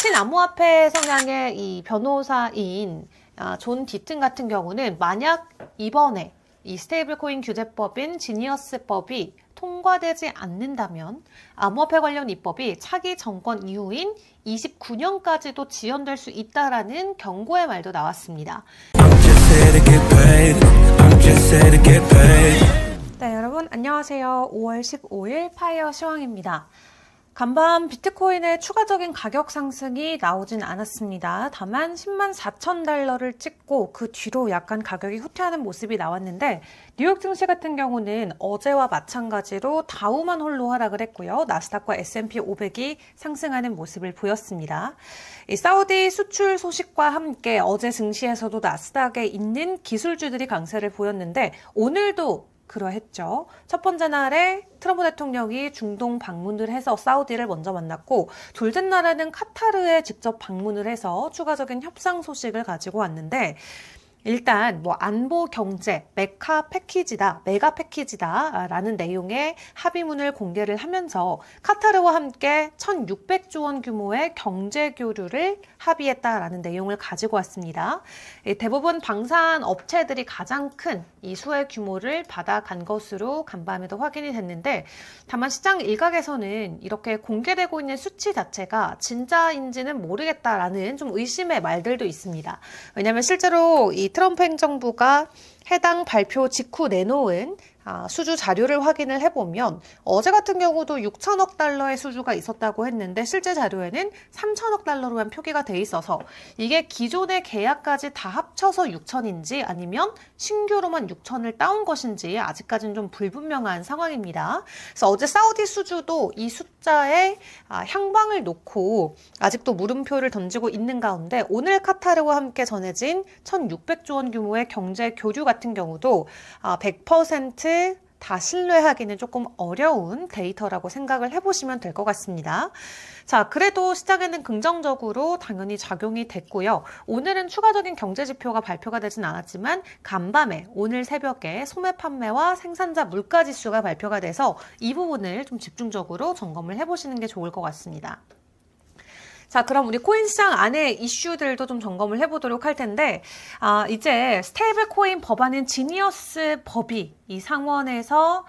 친암호화폐 성향의 이 변호사인 존 디튼 같은 경우는 만약 이번에 이 스테이블코인 규제법인 지니어스법이 통과되지 않는다면 암호화폐 관련 입법이 차기 정권 이후인 29년까지도 지연될 수 있다라는 경고의 말도 나왔습니다. 네, 여러분 안녕하세요. 5월 15일 파이어 시황입니다. 간밤 비트코인의 추가적인 가격 상승이 나오진 않았습니다. 다만 10만 4천 달러를 찍고 그 뒤로 약간 가격이 후퇴하는 모습이 나왔는데 뉴욕 증시 같은 경우는 어제와 마찬가지로 다우만 홀로 하락을 했고요. 나스닥과 S&P 500이 상승하는 모습을 보였습니다. 이 사우디 수출 소식과 함께 어제 증시에서도 나스닥에 있는 기술주들이 강세를 보였는데 오늘도 그러했죠. 첫 번째 날에 트럼프 대통령이 중동 방문을 해서 사우디를 먼저 만났고 둘째 날에는 카타르에 직접 방문을 해서 추가적인 협상 소식을 가지고 왔는데 일단 안보 경제 메가 패키지다 라는 내용의 합의문을 공개를 하면서 카타르와 함께 1,600조 원 규모의 경제 교류를 합의했다라는 내용을 가지고 왔습니다. 대부분 방산 업체들이 가장 큰 이 수혜 규모를 받아간 것으로 간밤에도 확인이 됐는데 다만 시장 일각에서는 이렇게 공개되고 있는 수치 자체가 진짜인지는 모르겠다라는 좀 의심의 말들도 있습니다. 왜냐하면 실제로 이 트럼프 행정부가 해당 발표 직후 내놓은 수주 자료를 확인을 해보면 어제 같은 경우도 6천억 달러의 수주가 있었다고 했는데 실제 자료에는 3천억 달러로만 표기가 돼 있어서 이게 기존의 계약까지 다 합쳐서 6천인지 아니면 신규로만 6천을 따온 것인지 아직까지는 좀 불분명한 상황입니다. 그래서 어제 사우디 수주도 이 숫자에 향방을 놓고 아직도 물음표를 던지고 있는 가운데 오늘 카타르와 함께 전해진 1,600조 원 규모의 경제 교류 같은 경우도 100% 다 신뢰하기는 조금 어려운 데이터라고 생각을 해보시면 될 것 같습니다. 자, 그래도 시장에는 긍정적으로 당연히 작용이 됐고요. 오늘은 추가적인 경제 지표가 발표가 되진 않았지만 간밤에 오늘 새벽에 소매 판매와 생산자 물가 지수가 발표가 돼서 이 부분을 좀 집중적으로 점검을 해보시는 게 좋을 것 같습니다. 자, 그럼 우리 코인 시장 안에 이슈들도 좀 점검을 해보도록 할 텐데 이제 스테이블 코인 법안인 지니어스 법이 이 상원에서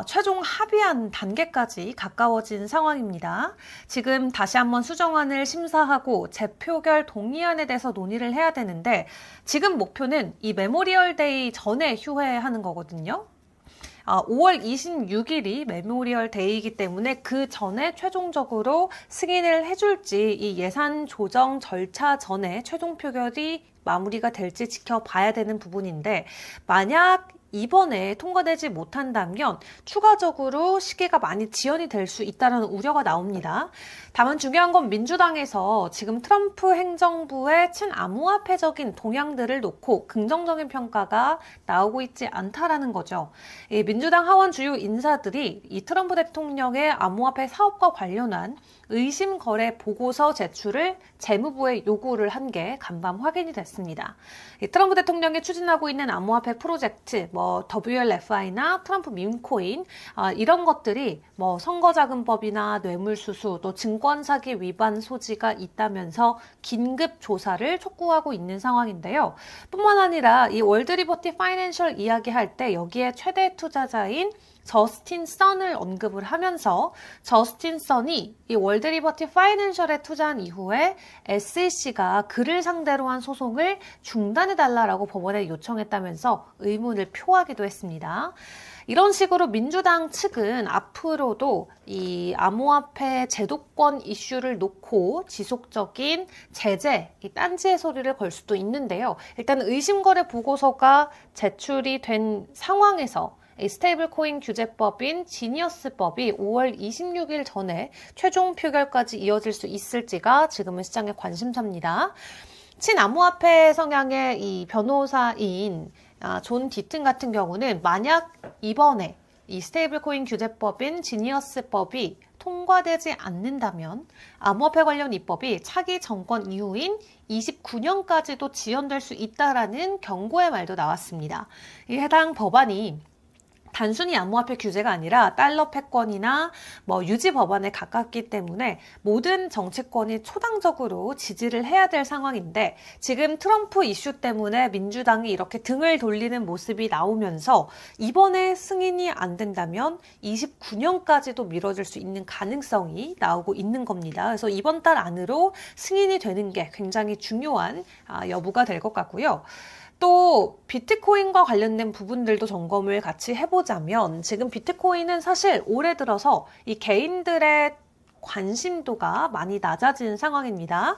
최종 합의한 단계까지 가까워진 상황입니다. 지금 다시 한번 수정안을 심사하고 재표결 동의안에 대해서 논의를 해야 되는데 지금 목표는 이 메모리얼 데이 전에 휴회하는 거거든요. 5월 26일이 메모리얼 데이이기 때문에 그 전에 최종적으로 승인을 해줄지 이 예산 조정 절차 전에 최종 표결이 마무리가 될지 지켜봐야 되는 부분인데 만약 이번에 통과되지 못한다면 추가적으로 시기가 많이 지연이 될 수 있다는 우려가 나옵니다. 다만 중요한 건 민주당에서 지금 트럼프 행정부의 친암호화폐적인 동향들을 놓고 긍정적인 평가가 나오고 있지 않다라는 거죠. 이 민주당 하원 주요 인사들이 이 트럼프 대통령의 암호화폐 사업과 관련한 의심 거래 보고서 제출을 재무부에 요구를 한 게 간밤 확인이 됐습니다. 이 트럼프 대통령이 추진하고 있는 암호화폐 프로젝트, WLFI나 트럼프 밈코인 이런 것들이 선거자금법이나 뇌물수수 또 증권사기 위반 소지가 있다면서 긴급 조사를 촉구하고 있는 상황인데요. 뿐만 아니라 이 월드리버티 파이낸셜 이야기할 때 여기에 최대 투자자인 저스틴 선을 언급을 하면서 저스틴 선이 이 월드리버티 파이낸셜에 투자한 이후에 SEC가 그를 상대로 한 소송을 중단해달라고 법원에 요청했다면서 의문을 표하기도 했습니다. 이런 식으로 민주당 측은 앞으로도 이 암호화폐 제도권 이슈를 놓고 지속적인 제재, 이 딴지의 소리를 걸 수도 있는데요. 일단 의심거래 보고서가 제출이 된 상황에서 스테이블 코인 규제법인 지니어스법이 5월 26일 전에 최종 표결까지 이어질 수 있을지가 지금은 시장의 관심사입니다. 친암호화폐 성향의 이 변호사인 존 디튼 같은 경우는 만약 이번에 이 스테이블 코인 규제법인 지니어스법이 통과되지 않는다면 암호화폐 관련 입법이 차기 정권 이후인 29년까지도 지연될 수 있다라는 경고의 말도 나왔습니다. 이 해당 법안이 단순히 암호화폐 규제가 아니라 달러 패권이나 유지 법안에 가깝기 때문에 모든 정치권이 초당적으로 지지를 해야 될 상황인데, 지금 트럼프 이슈 때문에 민주당이 이렇게 등을 돌리는 모습이 나오면서 이번에 승인이 안 된다면 29년까지도 미뤄질 수 있는 가능성이 나오고 있는 겁니다. 그래서 이번 달 안으로 승인이 되는 게 굉장히 중요한 여부가 될 것 같고요. 또 비트코인과 관련된 부분들도 점검을 같이 해보자면, 지금 비트코인은 사실 올해 들어서 이 개인들의 관심도가 많이 낮아진 상황입니다.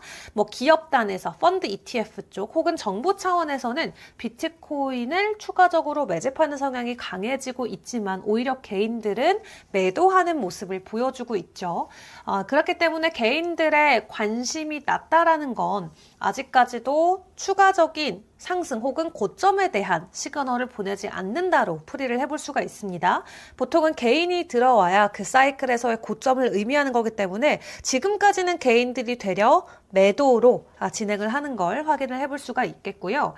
기업단에서 펀드 ETF 쪽 혹은 정부 차원에서는 비트코인을 추가적으로 매집하는 성향이 강해지고 있지만 오히려 개인들은 매도하는 모습을 보여주고 있죠. 그렇기 때문에 개인들의 관심이 낮다라는 건 아직까지도 추가적인 상승 혹은 고점에 대한 시그널을 보내지 않는다로 풀이를 해볼 수가 있습니다. 보통은 개인이 들어와야 그 사이클에서의 고점을 의미하는 거기 때문에 지금까지는 개인들이 되려 매도로 진행을 하는 걸 확인을 해볼 수가 있겠고요.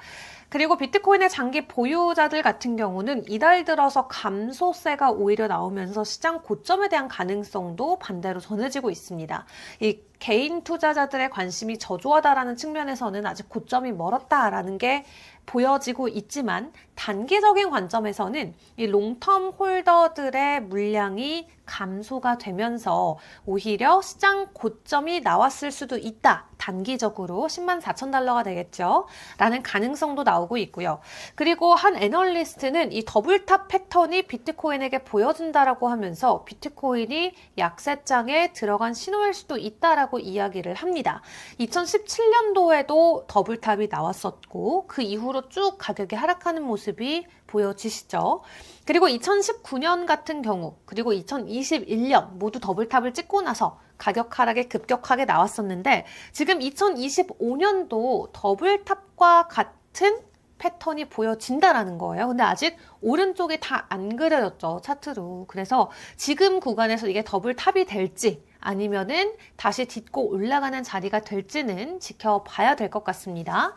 그리고 비트코인의 장기 보유자들 같은 경우는 이달 들어서 감소세가 오히려 나오면서 시장 고점에 대한 가능성도 반대로 전해지고 있습니다. 이 개인 투자자들의 관심이 저조하다라는 측면에서는 아직 고점이 멀었다라는 게 보여지고 있지만, 단기적인 관점에서는 이 롱텀 홀더들의 물량이 감소가 되면서 오히려 시장 고점이 나왔을 수도 있다. 단기적으로 104,000달러가 되겠죠. 라는 가능성도 나오고 있고요. 그리고 한 애널리스트는 이 더블탑 패턴이 비트코인에게 보여준다라고 하면서 비트코인이 약세장에 들어간 신호일 수도 있다라고 이야기를 합니다. 2017년도에도 더블탑이 나왔었고 그 이후로 쭉 가격이 하락하는 모습이 보여지시죠. 그리고 2019년 같은 경우, 그리고 2021년 모두 더블탑을 찍고 나서 가격 하락이 급격하게 나왔었는데, 지금 2025년도 더블탑과 같은 패턴이 보여진다라는 거예요. 근데 아직 오른쪽이 다 안 그려졌죠, 차트로. 그래서 지금 구간에서 이게 더블탑이 될지 아니면은 다시 딛고 올라가는 자리가 될지는 지켜봐야 될 것 같습니다.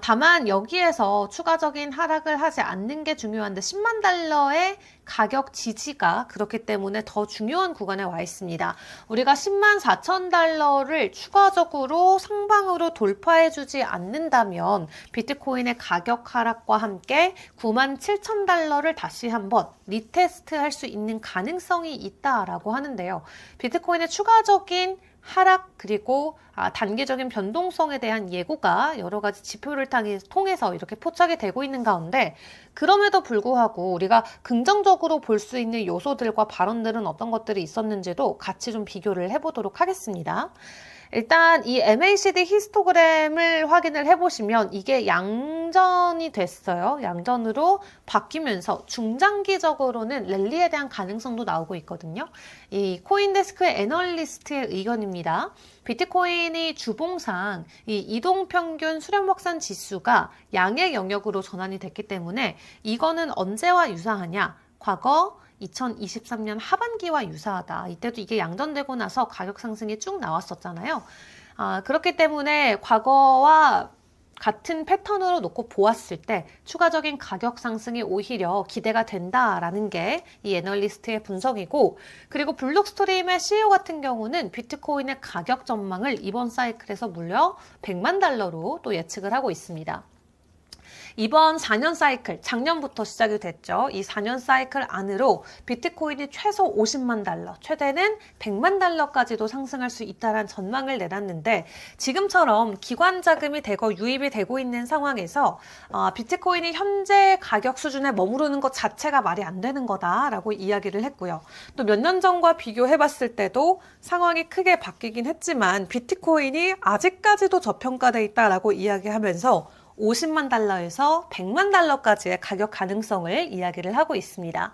다만 여기에서 추가적인 하락을 하지 않는 게 중요한데 10만 달러의 가격 지지가 그렇기 때문에 더 중요한 구간에 와 있습니다. 우리가 10만 4천 달러를 추가적으로 상방으로 돌파해주지 않는다면 비트코인의 가격 하락과 함께 9만 7천 달러를 다시 한번 리테스트 할 수 있는 가능성이 있다라고 하는데요. 비트코인의 추가적인 하락 그리고 단기적인 변동성에 대한 예고가 여러 가지 지표를 통해서 이렇게 포착이 되고 있는 가운데, 그럼에도 불구하고 우리가 긍정적으로 볼 수 있는 요소들과 발언들은 어떤 것들이 있었는지도 같이 좀 비교를 해보도록 하겠습니다. 일단 이 MACD 히스토그램을 확인을 해보시면 이게 양전이 됐어요. 양전으로 바뀌면서 중장기적으로는 랠리에 대한 가능성도 나오고 있거든요. 이 코인데스크의 애널리스트의 의견입니다. 비트코인이 주봉상 이 이동평균 수렴확산 지수가 양의 영역으로 전환이 됐기 때문에 이거는 언제와 유사하냐? 과거 2023년 하반기와 유사하다. 이때도 이게 양전되고 나서 가격 상승이 쭉 나왔었잖아요. 그렇기 때문에 과거와 같은 패턴으로 놓고 보았을 때 추가적인 가격 상승이 오히려 기대가 된다라는 게 이 애널리스트의 분석이고, 그리고 블록스트림의 CEO 같은 경우는 비트코인의 가격 전망을 이번 사이클에서 무려 100만 달러로 또 예측을 하고 있습니다. 이번 4년 사이클, 작년부터 시작이 됐죠. 이 4년 사이클 안으로 비트코인이 최소 50만 달러, 최대는 100만 달러까지도 상승할 수 있다는 전망을 내놨는데, 지금처럼 기관 자금이 대거 유입이 되고 있는 상황에서 비트코인이 현재 가격 수준에 머무르는 것 자체가 말이 안 되는 거다라고 이야기를 했고요. 또 몇 년 전과 비교해봤을 때도 상황이 크게 바뀌긴 했지만 비트코인이 아직까지도 저평가돼 있다라고 이야기하면서 50만 달러에서 100만 달러까지의 가격 가능성을 이야기를 하고 있습니다.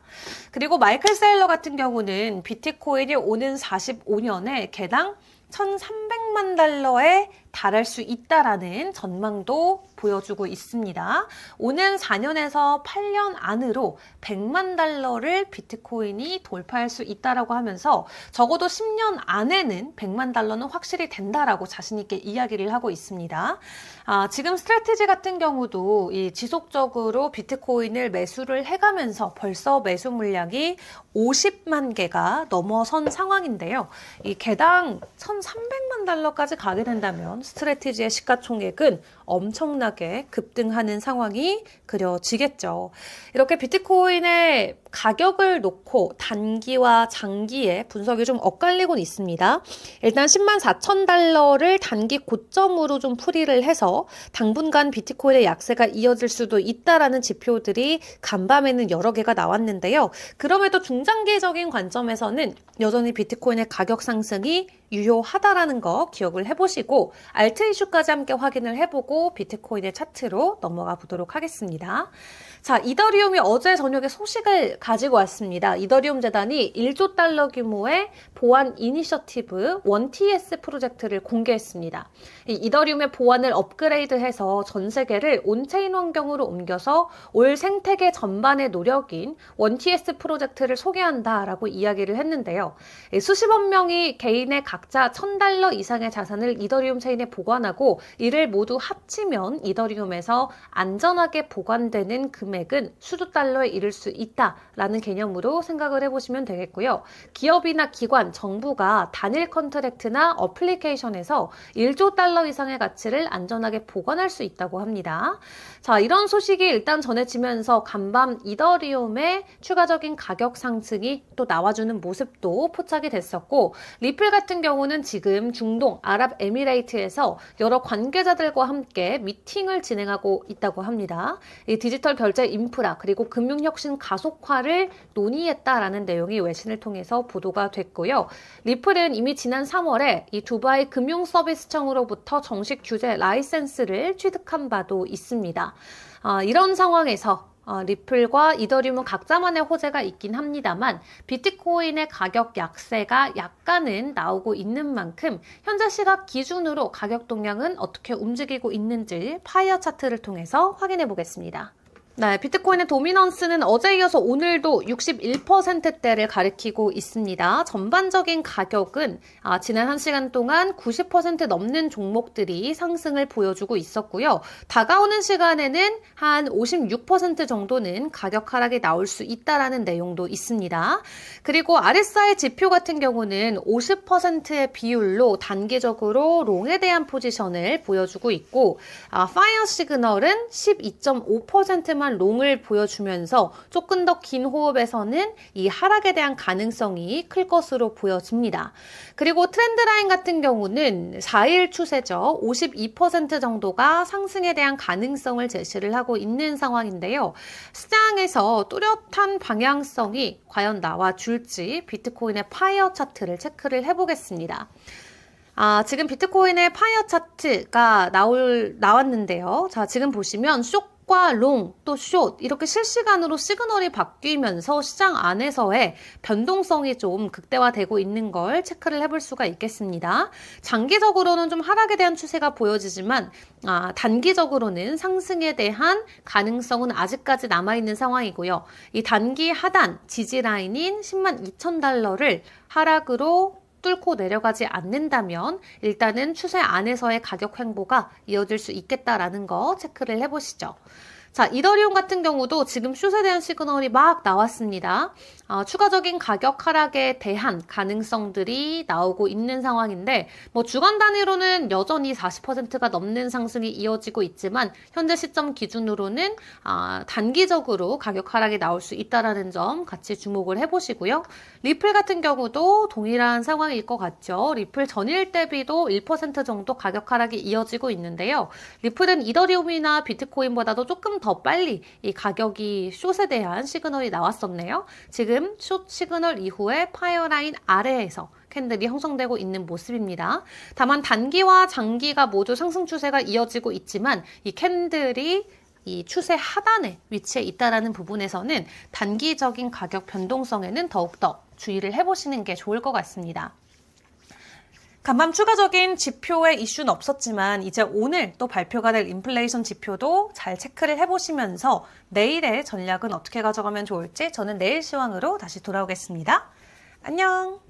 그리고 마이클 세일러 같은 경우는 비트코인이 오는 45년에 개당 1,300만 달러의 달할 수 있다라는 전망도 보여주고 있습니다. 오는 4년에서 8년 안으로 100만 달러를 비트코인이 돌파할 수 있다라고 하면서 적어도 10년 안에는 100만 달러는 확실히 된다라고 자신 있게 이야기를 하고 있습니다. 지금 스트래티지 같은 경우도 이 지속적으로 비트코인을 매수를 해가면서 벌써 매수 물량이 50만 개가 넘어선 상황인데요. 이 개당 1,300만 달러까지 가게 된다면 스트래티지의 시가총액은 엄청나게 급등하는 상황이 그려지겠죠. 이렇게 비트코인의 가격을 놓고 단기와 장기의 분석이 좀 엇갈리곤 있습니다. 일단 10만 4천 달러를 단기 고점으로 좀 풀이를 해서 당분간 비트코인의 약세가 이어질 수도 있다라는 지표들이 간밤에는 여러 개가 나왔는데요. 그럼에도 중장기적인 관점에서는 여전히 비트코인의 가격 상승이 유효하다라는 거 기억을 해보시고 알트 이슈까지 함께 확인을 해보고 비트코인의 차트로 넘어가 보도록 하겠습니다. 자, 이더리움이 어제 저녁에 소식을 가지고 왔습니다. 이더리움 재단이 1조 달러 규모의 보안 이니셔티브 1TS 프로젝트를 공개했습니다. 이더리움의 보안을 업그레이드해서 전 세계를 온체인 환경으로 옮겨서 올 생태계 전반의 노력인 1TS 프로젝트를 소개한다라고 이야기를 했는데요. 수십억 명이 개인의 각자 1,000달러 이상의 자산을 이더리움 체인에 보관하고 이를 모두 합치면 이더리움에서 안전하게 보관되는 금액은 수조 달러에 이를 수 있다라는 개념으로 생각을 해보시면 되겠고요. 기업이나 기관, 정부가 단일 컨트랙트나 어플리케이션에서 1조 달러 이상의 가치를 안전하게 보관할 수 있다고 합니다. 자, 이런 소식이 일단 전해지면서 간밤 이더리움의 추가적인 가격 상승이 또 나와주는 모습도 포착이 됐었고, 리플 같은 경우는 지금 중동 아랍에미레이트에서 여러 관계자들과 함께 미팅을 진행하고 있다고 합니다. 이 디지털 결제 인프라 그리고 금융혁신 가속화를 논의했다라는 내용이 외신을 통해서 보도가 됐고요. 리플은 이미 지난 3월에 이 두바이 금융서비스청으로부터 정식 규제 라이센스를 취득한 바도 있습니다. 이런 상황에서 리플과 이더리움은 각자만의 호재가 있긴 합니다만 비트코인의 가격 약세가 약간은 나오고 있는 만큼 현재 시각 기준으로 가격 동향은 어떻게 움직이고 있는지 파이어 차트를 통해서 확인해 보겠습니다. 네, 비트코인의 도미넌스는 어제 이어서 오늘도 61%대를 가리키고 있습니다. 전반적인 가격은 지난 1시간 동안 90% 넘는 종목들이 상승을 보여주고 있었고요. 다가오는 시간에는 한 56% 정도는 가격 하락이 나올 수 있다라는 내용도 있습니다. 그리고 RSI 지표 같은 경우는 50%의 비율로 단기적으로 롱에 대한 포지션을 보여주고 있고 파이어 시그널은 12.5%만 롱을 보여주면서 조금 더 긴 호흡에서는 이 하락에 대한 가능성이 클 것으로 보여집니다. 그리고 트렌드 라인 같은 경우는 4일 추세죠. 52% 정도가 상승에 대한 가능성을 제시를 하고 있는 상황인데요. 시장에서 뚜렷한 방향성이 과연 나와줄지 비트코인의 파이어 차트를 체크를 해보겠습니다. 지금 비트코인의 파이어 차트가 나왔는데요. 자, 지금 보시면 과 롱, 또 숏 이렇게 실시간으로 시그널이 바뀌면서 시장 안에서의 변동성이 좀 극대화되고 있는 걸 체크를 해볼 수가 있겠습니다. 장기적으로는 좀 하락에 대한 추세가 보여지지만 단기적으로는 상승에 대한 가능성은 아직까지 남아있는 상황이고요. 이 단기 하단 지지 라인인 10만 2천 달러를 하락으로 뚫고 내려가지 않는다면 일단은 추세 안에서의 가격 횡보가 이어질 수 있겠다라는 거 체크를 해보시죠. 자, 이더리움 같은 경우도 지금 숏에 대한 시그널이 막 나왔습니다. 추가적인 가격 하락에 대한 가능성들이 나오고 있는 상황인데 주간 단위로는 여전히 40%가 넘는 상승이 이어지고 있지만 현재 시점 기준으로는 단기적으로 가격 하락이 나올 수 있다는 점 같이 주목을 해보시고요. 리플 같은 경우도 동일한 상황일 것 같죠. 리플 전일 대비도 1% 정도 가격 하락이 이어지고 있는데요. 리플은 이더리움이나 비트코인보다도 조금 더 빨리 이 가격이 숏에 대한 시그널이 나왔었네요. 지금 숏 시그널 이후에 파이어 라인 아래에서 캔들이 형성되고 있는 모습입니다. 다만 단기와 장기가 모두 상승 추세가 이어지고 있지만 이 캔들이 이 추세 하단에 위치해 있다는 부분에서는 단기적인 가격 변동성에는 더욱더 주의를 해보시는 게 좋을 것 같습니다. 간밤 추가적인 지표의 이슈는 없었지만 이제 오늘 또 발표가 될 인플레이션 지표도 잘 체크를 해보시면서 내일의 전략은 어떻게 가져가면 좋을지 저는 내일 시황으로 다시 돌아오겠습니다. 안녕!